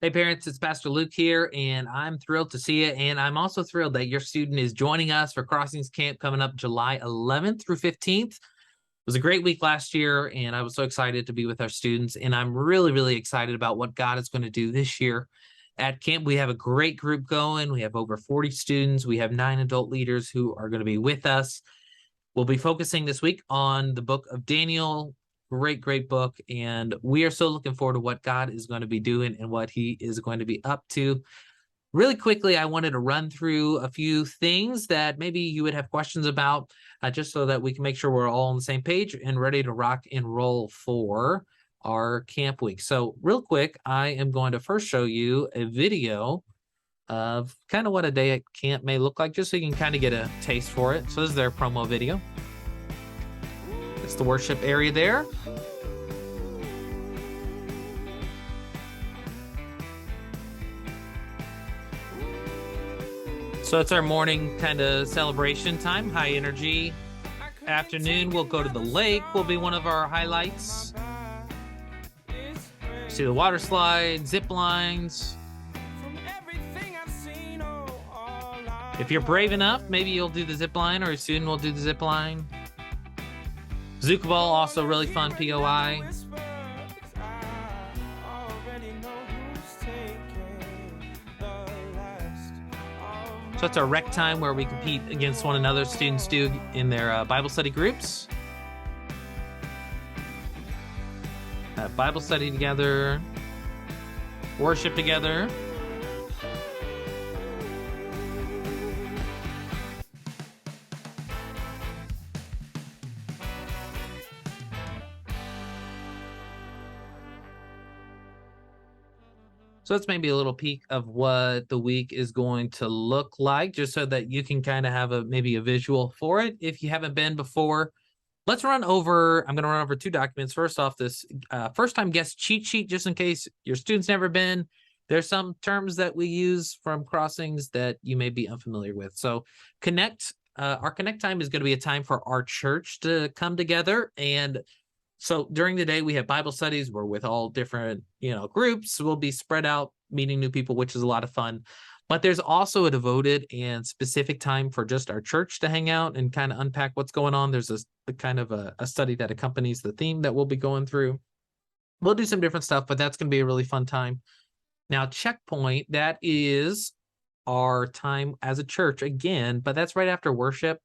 Hey parents, it's Pastor Luke here, and I'm thrilled to see you. And I'm also thrilled that your student is joining us for Crossings Camp coming up July 11th through 15th. It was a great week last year, and I was so excited to be with our students. And I'm really excited about what God is going to do this year at camp. We have a great group going. We have over 40 students. We have 9 adult leaders who are going to be with us. We'll be focusing this week on the book of Daniel. Great book. And we are so looking forward to what God is going to be doing and what he is going to be up to. Really quickly, I wanted to run through a few things that maybe you would have questions about, just so that we can make sure we're all on the same page and ready to rock and roll for our camp week. So real quick, I am going to first show you a video of kind of what a day at camp may look like, just so you can kind of get a taste for it. So this is their promo video. It's the worship area there. So it's our morning kind of celebration time, high energy. Afternoon, we'll go to the lake, will be one of our highlights. See the water slide, zip lines. If you're brave enough, maybe you'll do the zip line, or a student will do the zip line. Zuka ball, also really fun POI. So it's our rec time where we compete against one another, students do in their Bible study groups. Bible study together, worship together. So that's maybe a little peek of what the week is going to look like, just so that you can kind of have maybe a visual for it. If you haven't been before, I'm going to run over 2 documents. First off, this first-time guest cheat sheet, just in case your student's never been. There's some terms that we use from Crossings that you may be unfamiliar with. So our Connect time is going to be a time for our church to come together. And so during the day, we have Bible studies. We're with all different, groups. We'll be spread out, meeting new people, which is a lot of fun. But there's also a devoted and specific time for just our church to hang out and kind of unpack what's going on. There's a kind of a study that accompanies the theme that we'll be going through. We'll do some different stuff, but that's going to be a really fun time. Now, Checkpoint, that is our time as a church again, but that's right after worship.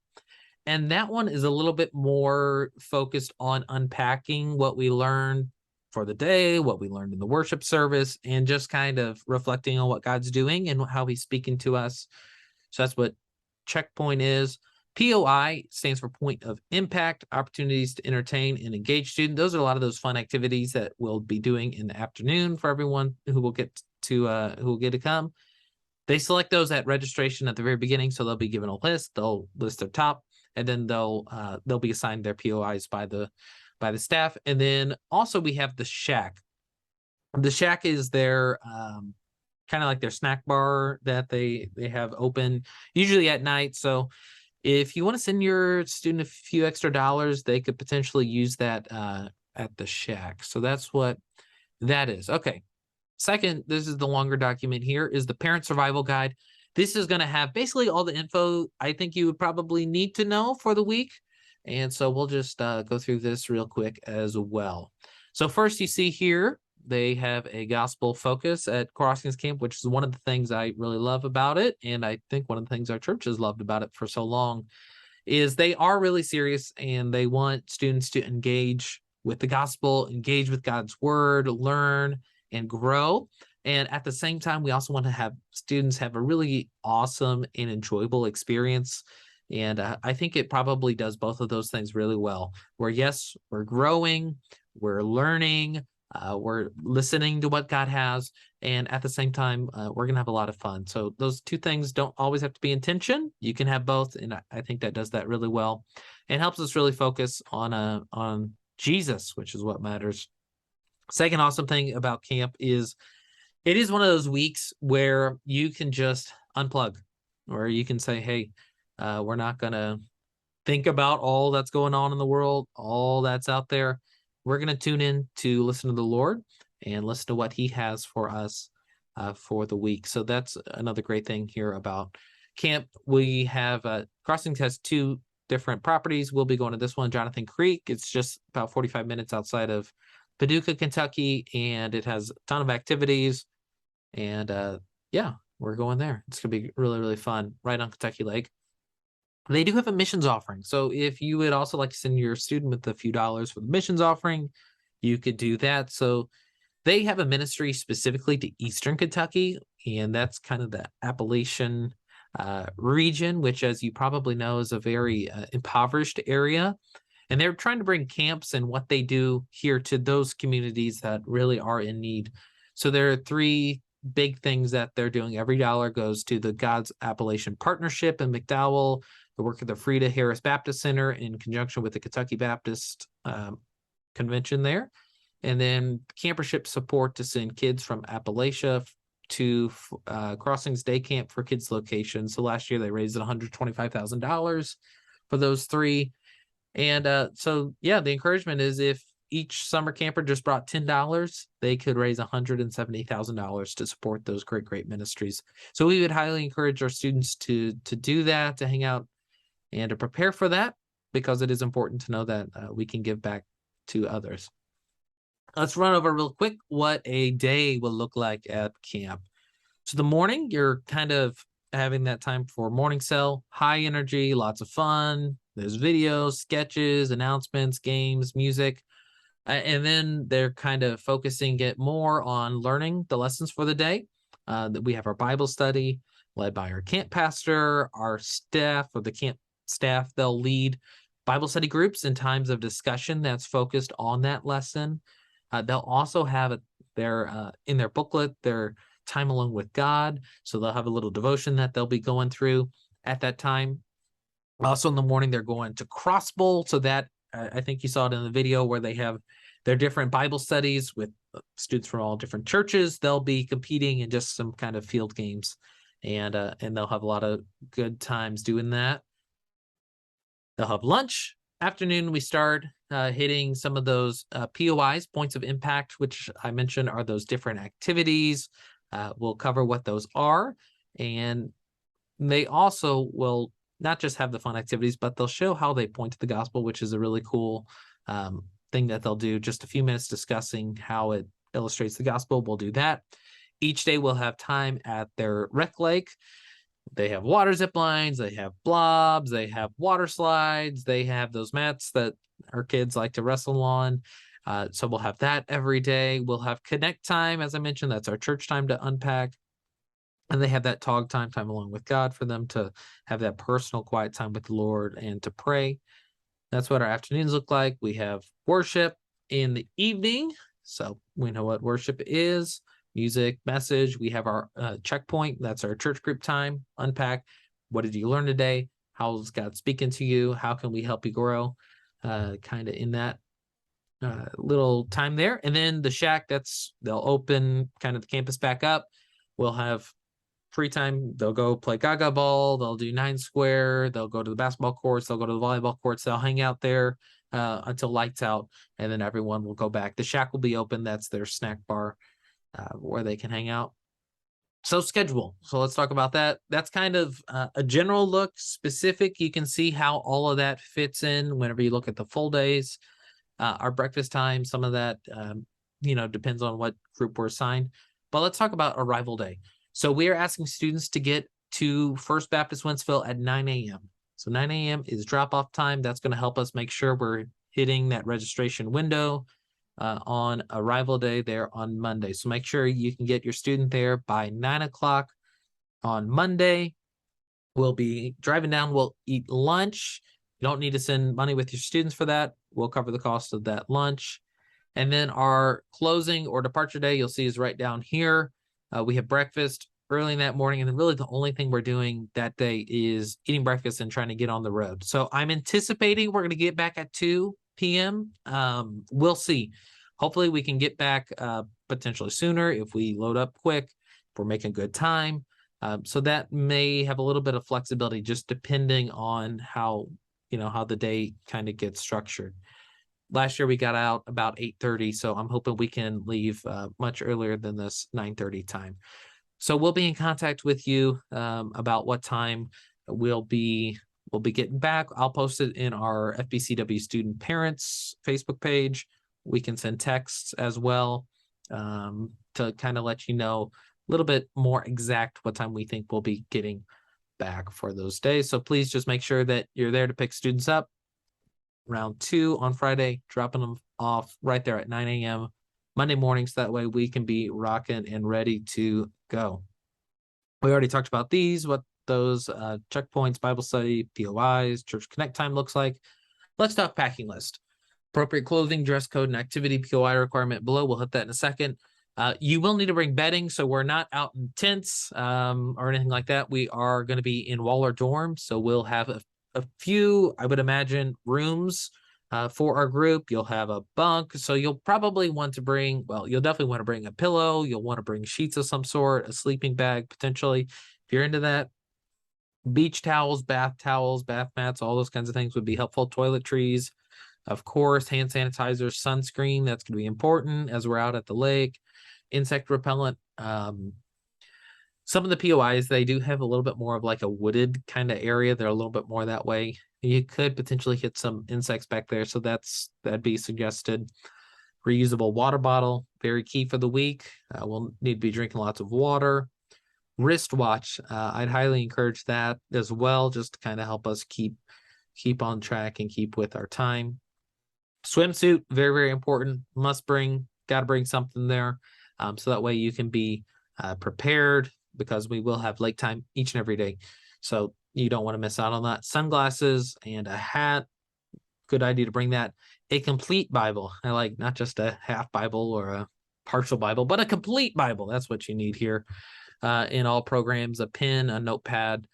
And that one is a little bit more focused on unpacking what we learned for the day, what we learned in the worship service, and just kind of reflecting on what God's doing and how he's speaking to us. So that's what Checkpoint is. POI stands for Point of Impact, opportunities to entertain and engage students. Those are a lot of those fun activities that we'll be doing in the afternoon for everyone who will get to come. They select those at registration at the very beginning, so they'll be given a list. They'll list their top, and then they'll be assigned their POIs by the staff. And then also we have the Shack. The Shack is their kind of like their snack bar that they have open, usually at night. So if you want to send your student a few extra dollars, they could potentially use that at the Shack. So that's what that is. Okay. Second, this is the longer document here, is the Parent Survival Guide. This is going to have basically all the info I think you would probably need to know for the week. And so we'll just go through this real quick as well. So first, you see here, they have a gospel focus at Crossings Camp, which is one of the things I really love about it. And I think one of the things our church has loved about it for so long is they are really serious, and they want students to engage with the gospel, engage with God's word, learn and grow. And at the same time, we also want to have students have a really awesome and enjoyable experience. And I think it probably does both of those things really well, where yes, we're growing, we're learning, we're listening to what God has, and at the same time, we're going to have a lot of fun. So those 2 things don't always have to be in tension. You can have both, and I think that does that really well. And helps us really focus on Jesus, which is what matters. Second awesome thing about camp is it is one of those weeks where you can just unplug, where you can say, hey, we're not going to think about all that's going on in the world, all that's out there. We're going to tune in to listen to the Lord and listen to what he has for us for the week. So that's another great thing here about camp. We have Crossings has 2 different properties. We'll be going to this one, Jonathan Creek. It's just about 45 minutes outside of Paducah, Kentucky, and it has a ton of activities. And yeah, we're going there. It's gonna be really, really fun, right on Kentucky Lake. They do have a missions offering. So if you would also like to send your student with a few dollars for the missions offering, you could do that. So they have a ministry specifically to Eastern Kentucky, and that's kind of the Appalachian region, which, as you probably know, is a very impoverished area. And they're trying to bring camps and what they do here to those communities that really are in need. So there are 3 big things that they're doing. Every dollar goes to the God's Appalachian Partnership in McDowell, the work of the Frida Harris Baptist Center in conjunction with the Kentucky Baptist Convention there. And then campership support to send kids from Appalachia to Crossings Day Camp for Kids location. So last year they raised $125,000 for those 3. And so, yeah, the encouragement is if each summer camper just brought $10, they could raise $170,000 to support those great, great ministries. So we would highly encourage our students to do that, to hang out and to prepare for that, because it is important to know that we can give back to others. Let's run over real quick what a day will look like at camp. So the morning, you're kind of having that time for morning cell, high energy, lots of fun. There's videos, sketches, announcements, games, music. And then they're kind of focusing it more on learning the lessons for the day. We have our Bible study led by our camp pastor, our staff, or the camp staff. They'll lead Bible study groups in times of discussion that's focused on that lesson. They'll also have in their booklet, their time alone with God. So they'll have a little devotion that they'll be going through at that time. Also in the morning, they're going to Cross Bowl. So that, I think you saw it in the video where they have their different Bible studies with students from all different churches. They'll be competing in just some kind of field games, and they'll have a lot of good times doing that. They'll have lunch. Afternoon, we start hitting some of those POIs, points of impact, which I mentioned are those different activities. We'll cover what those are. And they also will not just have the fun activities, but they'll show how they point to the gospel, which is a really cool thing that they'll do. Just a few minutes discussing how it illustrates the gospel. We'll do that. Each day we'll have time at their rec lake. They have water zip lines, they have blobs, they have water slides, they have those mats that our kids like to wrestle on. So we'll have that every day. We'll have connect time, as I mentioned, that's our church time to unpack. And they have that talk time along with God for them to have that personal quiet time with the Lord and to pray. That's what our afternoons look like. We have worship in the evening. So we know what worship is. Music, message. We have our checkpoint. That's our church group time. Unpack. What did you learn today? How's God speaking to you? How can we help you grow? Kind of in that little time there. And then the shack, they'll open kind of the campus back up. We'll have free time. They'll go play gaga ball. They'll do 9 square. They'll go to the basketball courts. They'll go to the volleyball courts. They'll hang out there until lights out. And then everyone will go back. The shack will be open. That's their snack bar where they can hang out. So schedule. So let's talk about that. That's kind of a general look. Specific, you can see how all of that fits in whenever you look at the full days. Our breakfast time, some of that, depends on what group we're assigned. But let's talk about arrival day. So we are asking students to get to First Baptist Wentzville at 9 a.m. So 9 a.m. is drop-off time. That's going to help us make sure we're hitting that registration window on arrival day there on Monday. So make sure you can get your student there by 9 o'clock on Monday. We'll be driving down. We'll eat lunch. You don't need to send money with your students for that. We'll cover the cost of that lunch. And then our closing or departure day, you'll see is right down here. We have breakfast early in that morning. And then really the only thing we're doing that day is eating breakfast and trying to get on the road. So I'm anticipating we're going to get back at 2 p.m. We'll see. Hopefully we can get back potentially sooner if we load up quick, if we're making good time. So that may have a little bit of flexibility just depending on how the day kind of gets structured. Last year we got out about 8:30, so I'm hoping we can leave much earlier than this 9:30 time. So we'll be in contact with you about what time we'll be getting back. I'll post it in our FBCW student parents Facebook page. We can send texts as well to kind of let you know a little bit more exact what time we think we'll be getting back for those days. So please just make sure that you're there to pick students up around 2 on Friday, dropping them off right there at 9 a.m. Monday mornings. That way we can be rocking and ready to go. We already talked about these, what those checkpoints, Bible study, POIs, church connect time looks like. Let's talk packing list. Appropriate clothing, dress code, and activity POI requirement below. We'll hit that in a second. You will need to bring bedding, so we're not out in tents or anything like that. We are going to be in Waller dorms, so we'll have a few, I would imagine, rooms for our group. You'll have a bunk, so you'll probably want to bring, well, you'll definitely want to bring a pillow. You'll want to bring sheets of some sort, a sleeping bag, potentially, if you're into that. Beach towels, bath mats, all those kinds of things would be helpful. Toiletries, of course, hand sanitizer, sunscreen, that's going to be important as we're out at the lake. Insect repellent. Some of the POIs, they do have a little bit more of like a wooded kind of area. They're a little bit more that way. You could potentially hit some insects back there, so that'd be suggested. Reusable water bottle, very key for the week. We'll need to be drinking lots of water. Wristwatch, I'd highly encourage that as well, just to kind of help us keep on track and keep with our time. Swimsuit, very, very important. Must bring, got to bring something there. So that way you can be prepared, because we will have lake time each and every day. So you don't want to miss out on that. Sunglasses and a hat. Good idea to bring that. A complete Bible. I like not just a half Bible or a partial Bible, but a complete Bible. That's what you need here in all programs. A pen, a notepad.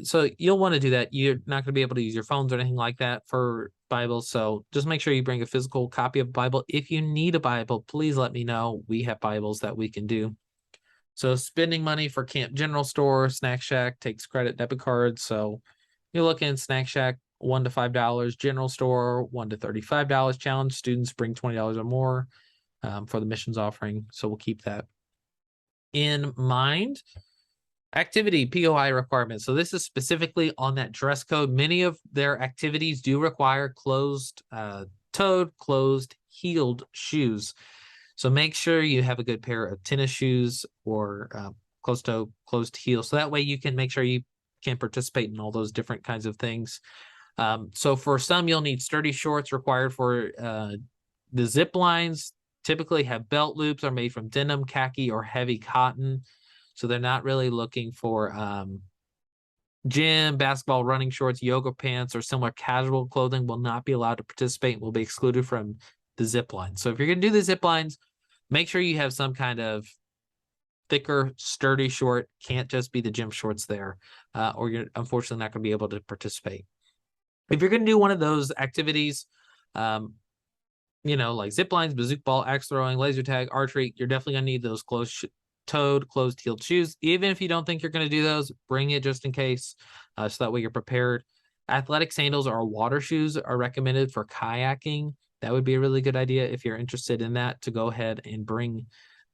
So you'll want to do that. You're not going to be able to use your phones or anything like that for Bibles. So just make sure you bring a physical copy of the Bible. If you need a Bible, please let me know. We have Bibles that we can do. So spending money for Camp General Store, Snack Shack takes credit debit cards. So you're looking at Snack Shack, $1 to $5, General Store, $1 to $35. Challenge students bring $20 or more for the missions offering. So we'll keep that in mind. Activity POI requirements. So this is specifically on that dress code. Many of their activities do require closed-toed, closed-heeled shoes. So make sure you have a good pair of tennis shoes or closed-toe, closed-heel. So that way you can make sure you can participate in all those different kinds of things. So for some, you'll need sturdy shorts required for the zip lines. Typically have belt loops, are made from denim, khaki, or heavy cotton. So they're not really looking for gym, basketball, running shorts, yoga pants, or similar casual clothing will not be allowed to participate and will be excluded from the zip lines. So if you're going to do the zip lines, make sure you have some kind of thicker, sturdy short. Can't just be the gym shorts there, or you're unfortunately not going to be able to participate. If you're going to do one of those activities, like zip lines, bazooka ball, axe throwing, laser tag, archery, you're definitely going to need those closed-toed, closed-heeled shoes. Even if you don't think you're going to do those, bring it just in case, so that way you're prepared. Athletic sandals or water shoes are recommended for kayaking. That would be a really good idea if you're interested in that, to go ahead and bring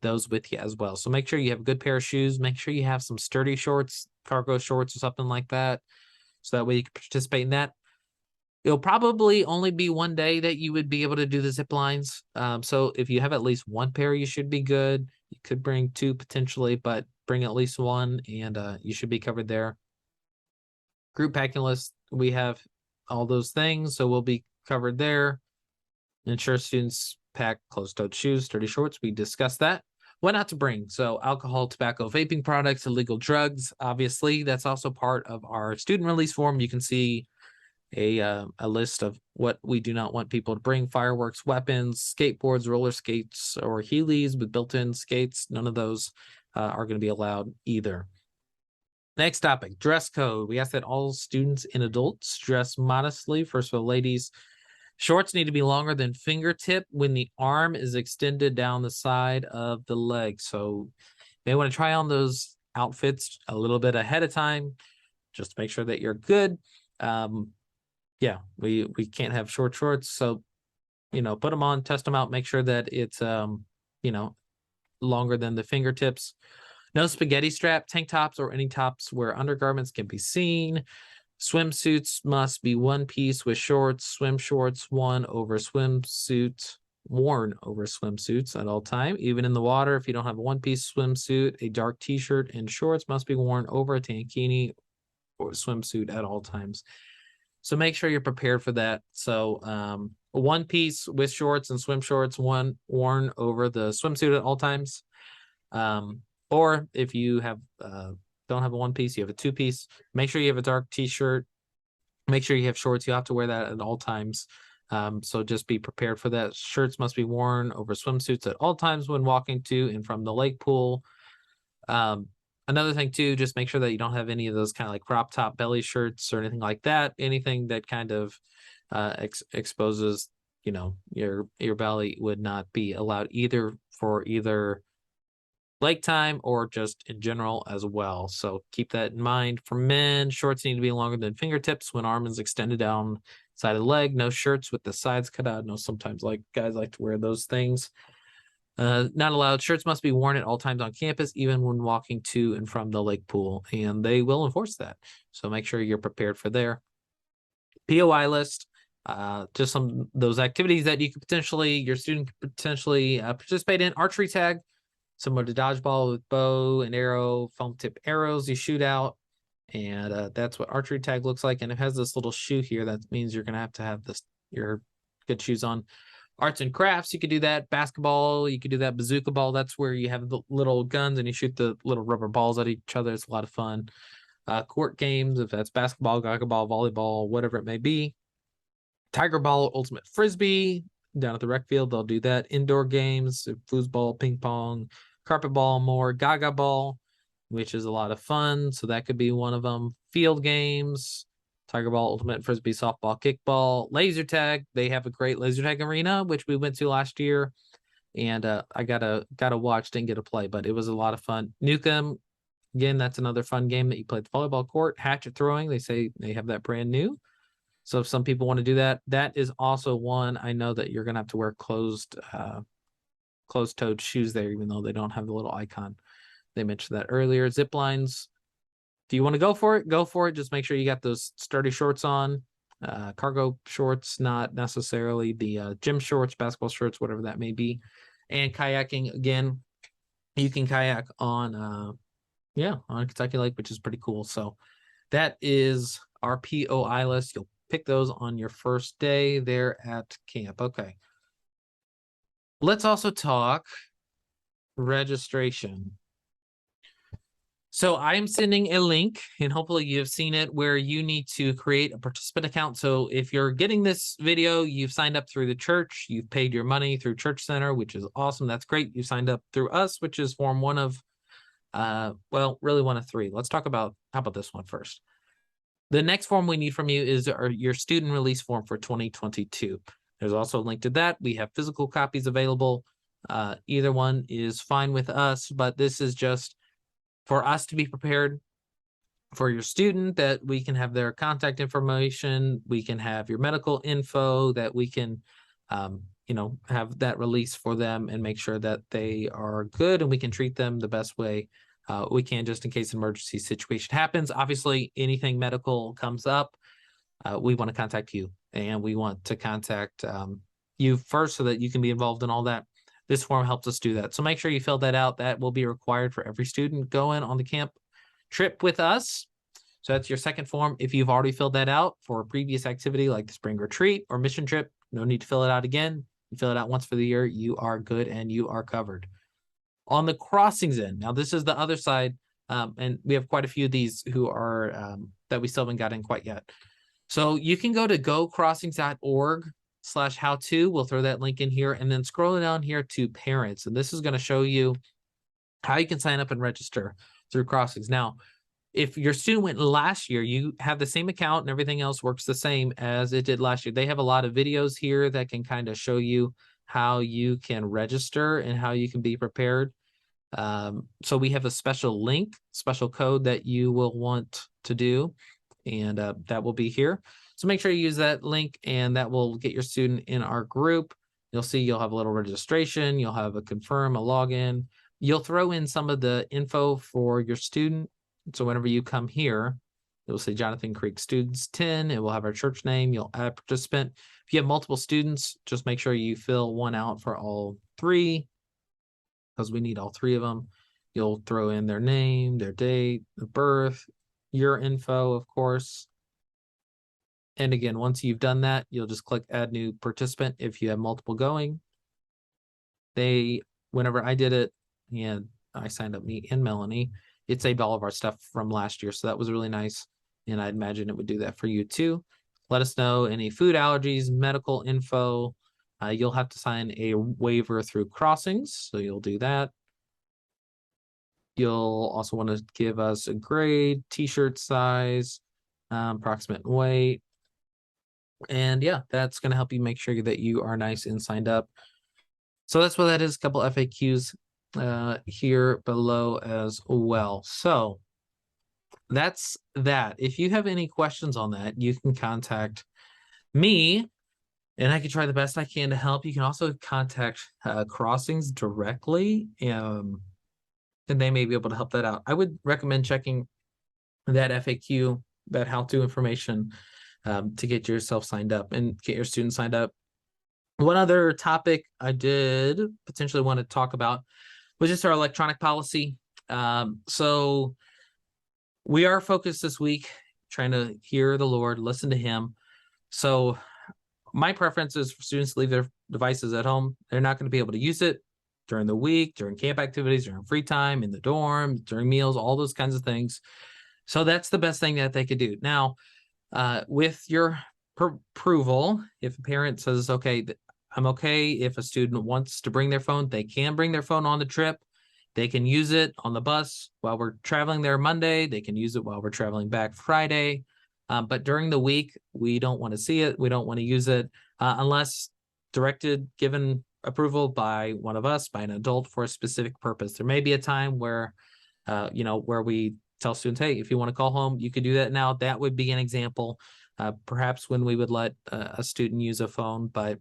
those with you as well. So make sure you have a good pair of shoes. Make sure you have some sturdy shorts, cargo shorts or something like that, so that way you can participate in that. It'll probably only be one day that you would be able to do the zip lines. So if you have at least one pair, you should be good. You could bring two potentially, but bring at least one and you should be covered there. Group packing list, we have all those things, so we'll be covered there. Ensure students pack closed-toed shoes, sturdy shorts. We discussed that. What not to bring? So alcohol, tobacco, vaping products, illegal drugs. Obviously, that's also part of our student release form. You can see a list of what we do not want people to bring: fireworks, weapons, skateboards, roller skates, or Heelys with built-in skates. None of those are going to be allowed either. Next topic, dress code. We ask that all students and adults dress modestly. First for the ladies, shorts need to be longer than fingertip when the arm is extended down the side of the leg. So you may want to try on those outfits a little bit ahead of time, just to make sure that you're good. Yeah, we can't have short shorts. So put them on, test them out, make sure that it's, longer than the fingertips. No spaghetti strap tank tops or any tops where undergarments can be seen. Swimsuits must be one piece with shorts, swim shorts, worn over swimsuits at all time. Even in the water, if you don't have a one-piece swimsuit, a dark t-shirt and shorts must be worn over a tankini or swimsuit at all times. So make sure you're prepared for that. So a one piece with shorts and swim shorts, one worn over the swimsuit at all times. Or if you have don't have a one piece, you have a two piece. Make sure you have a dark t-shirt. Make sure you have shorts. You have to wear that at all times. So just be prepared for that. Shirts must be worn over swimsuits at all times when walking to and from the lake pool. Another thing too, just make sure that you don't have any of those kind of like crop top belly shirts or anything like that. Anything that kind of exposes, your belly would not be allowed either for either lake time or just in general as well. So keep that in mind. For men, shorts need to be longer than fingertips when arm is extended down side of the leg. No shirts with the sides cut out. No, sometimes like guys like to wear those things. Not allowed. Shirts must be worn at all times on campus, even when walking to and from the lake pool, and they will enforce that. So make sure you're prepared for there. POI list, just some of those activities that your student could potentially participate in. Archery tag, similar to dodgeball with bow and arrow, foam tip arrows you shoot out. And that's what archery tag looks like. And it has this little shoe here. That means you're going to have your good shoes on. Arts and crafts, you could do that. Basketball, you could do that. Bazooka ball, that's where you have the little guns and you shoot the little rubber balls at each other. It's a lot of fun. Court games, if that's basketball, gaga ball, volleyball, whatever it may be. Tiger ball, ultimate frisbee, down at the rec field, they'll do that. Indoor games, foosball, ping pong, carpet ball, more gaga ball, which is a lot of fun. So that could be one of them. Field games, Tiger ball, ultimate frisbee, softball, kickball, laser tag. They have a great laser tag arena, which we went to last year. And I got to watch, didn't get to play, but it was a lot of fun. Nukem, again, that's another fun game that you play at the volleyball court. Hatchet throwing, they say they have that brand new. So if some people want to do that, that is also one. I know that you're going to have to wear closed-toed shoes there, even though they don't have the little icon. They mentioned that earlier. Zip lines. If you want to go for it, go for it. Just make sure you got those sturdy shorts on, cargo shorts, not necessarily the gym shorts, basketball shorts, whatever that may be. And kayaking, again, you can kayak on Kentucky Lake, which is pretty cool. So that is our POI list. You'll pick those on your first day there at camp. Okay. Let's also talk registration. So I'm sending a link, and hopefully you've seen it, where you need to create a participant account. So if you're getting this video, you've signed up through the church, you've paid your money through Church Center, which is awesome. That's great. You signed up through us, which is form one of, really one of three. Let's talk about, how about this one first? The next form we need from you is your student release form for 2022. There's also a link to that. We have physical copies available. Either one is fine with us, but this is just for us to be prepared for your student, that we can have their contact information, we can have your medical info, that we can, have that release for them and make sure that they are good and we can treat them the best way we can, just in case an emergency situation happens. Obviously, anything medical comes up, we want to contact you, and we want to contact you first so that you can be involved in all that. This form helps us do that. So make sure you fill that out. That will be required for every student going on the camp trip with us. So that's your second form. If you've already filled that out for a previous activity like the spring retreat or mission trip, no need to fill it out again. You fill it out once for the year, you are good and you are covered. On the crossings end, now this is the other side, and we have quite a few of these who are that we still haven't got in quite yet. So you can go to gocrossings.org/how-to. We'll throw that link in here, and then scroll down here to parents. And this is going to show you how you can sign up and register through Crossings. Now, if your student went last year, you have the same account and everything else works the same as it did last year. They have a lot of videos here that can kind of show you how you can register and how you can be prepared. So we have a special link, special code that you will want to do, and that will be here. So make sure you use that link, and that will get your student in our group. you'll see you'll have a little registration, you'll have a confirm, a login. You'll throw in some of the info for your student. So whenever you come here, it'll say Jonathan Creek Students 10. It will have our church name. You'll add participant. If you have multiple students, just make sure you fill one out for all three, because we need all three of them. You'll throw in their name, their date of birth, your info, of course. And again, once you've done that, you'll just click add new participant if you have multiple going. Whenever I did it, and I signed up, me and Melanie, it saved all of our stuff from last year. So that was really nice. And I'd imagine it would do that for you too. Let us know any food allergies, medical info. You'll have to sign a waiver through Crossings. So you'll do that. You'll also want to give us a grade, t-shirt size, approximate weight. And yeah, that's going to help you make sure that you are nice and signed up. So that's what that is. A couple FAQs here below as well. So that's that. If you have any questions on that, you can contact me and I can try the best I can to help. You can also contact Crossings directly, and they may be able to help that out. I would recommend checking that FAQ, that how-to information, to get yourself signed up and get your students signed up. One other topic I did potentially want to talk about was just our electronic policy. So we are focused this week, trying to hear the Lord, listen to him. So my preference is for students to leave their devices at home. They're not going to be able to use it during the week, during camp activities, during free time, in the dorm, during meals, all those kinds of things. So that's the best thing that they could do. Now, with your approval, if a parent says, okay, I'm okay if a student wants to bring their phone, they can bring their phone on the trip. They can use it on the bus while we're traveling there Monday. They can use it while we're traveling back Friday. But during the week, we don't want to see it. We don't want to use it unless given approval by one of us, by an adult for a specific purpose. There may be a time where, where we tell students, hey, if you want to call home, you could do that now. That would be an example, perhaps when we would let a student use a phone. But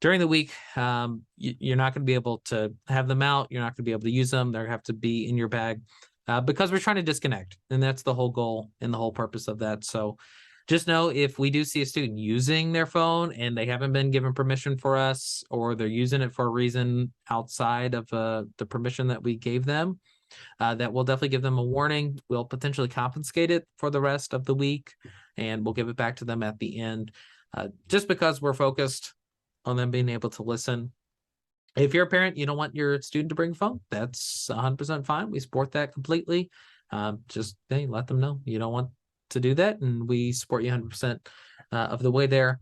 during the week, you're not going to be able to have them out. You're not going to be able to use them. They have to be in your bag because we're trying to disconnect. And that's the whole goal and the whole purpose of that. So just know if we do see a student using their phone and they haven't been given permission for us, or they're using it for a reason outside of the permission that we gave them, that we'll definitely give them a warning. We'll potentially confiscate it for the rest of the week, and we'll give it back to them at the end, just because we're focused on them being able to listen. If you're a parent, you don't want your student to bring a phone, that's 100% fine. We support that completely. Just let them know you don't want to do that, and we support you 100% of the way there.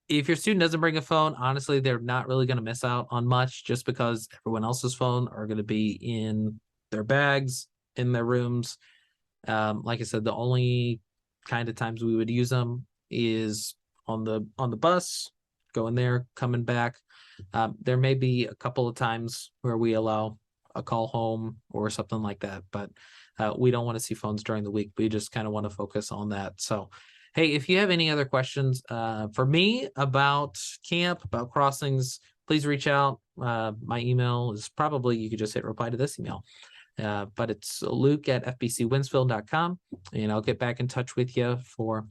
If your student doesn't bring a phone, honestly, they're not really going to miss out on much, just because everyone else's phone are going to be in their bags, in their rooms. Like I said, the only kind of times we would use them is on the bus, going there, coming back. There may be a couple of times where we allow a call home or something like that, but we don't want to see phones during the week. We just kind of want to focus on that. So, hey, if you have any other questions for me about camp, about Crossings, please reach out. My email is probably, you could just hit reply to this email. But it's luke@fbcwentzville.com, and I'll get back in touch with you for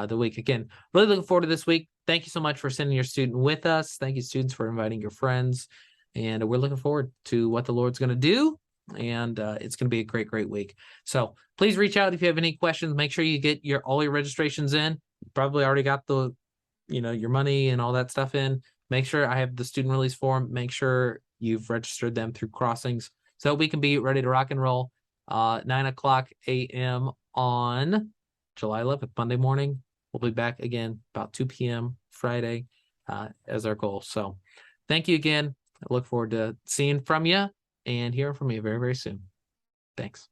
the week. Again, really looking forward to this week. Thank you so much for sending your student with us. Thank you, students, for inviting your friends. And we're looking forward to what the Lord's going to do. And it's going to be a great, great week. So please reach out if you have any questions. Make sure you get all your registrations in. You probably already got your money and all that stuff in. Make sure I have the student release form. Make sure you've registered them through Crossings, so we can be ready to rock and roll 9:00 a.m. on July 11th, Monday morning. We'll be back again about 2 p.m. Friday as our goal. So thank you again. I look forward to seeing from you and hearing from you very, very soon. Thanks.